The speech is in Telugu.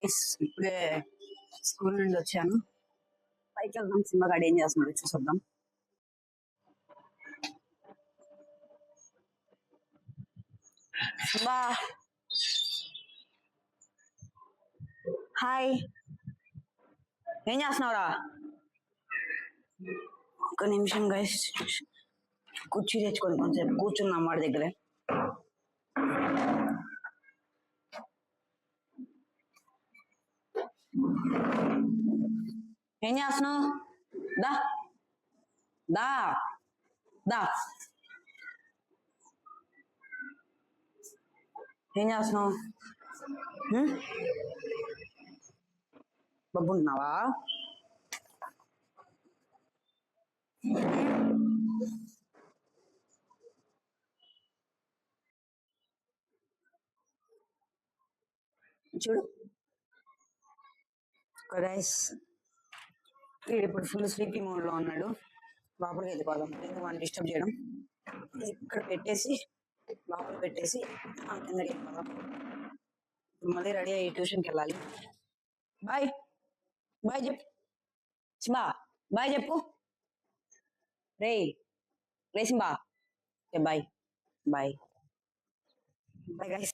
ఇప్పుడే స్కూల్ నుండి వచ్చాను. పైకి వెళ్దాం, సినిమా గాడు ఏం చేస్తున్నాడు చూసొద్దాం. బా హాయ్, ఏం చేస్తున్నావురా? ఒక నిమిషం గైస్, కుర్చీ తెచ్చుకొని కొంచెం కూర్చున్నాం వాడి దగ్గరే. ఏం చేస్తున్నావు? దా దా దా ఏం చేస్తున్నావు? బబ్బుంటున్నావా? చూడు గైస్, ఇప్పుడు ఫుల్ స్లీపీ మోడ్ లో ఉన్నాడు. లోపలికి వెళ్ళిపోదాం, ఎందుకు మనం డిస్టర్బ్ చేయడం. ఇక్కడ పెట్టేసి లోపల పెట్టేసి కిందకి వెళ్ళిపోదాం. మళ్ళీ రెడీ అయ్యి ట్యూషన్కి వెళ్ళాలి. బాయ్ బాయ్ చెప్పు సింబా, బాయ్ చెప్పు. రే రే Simba, bye bye bye guys.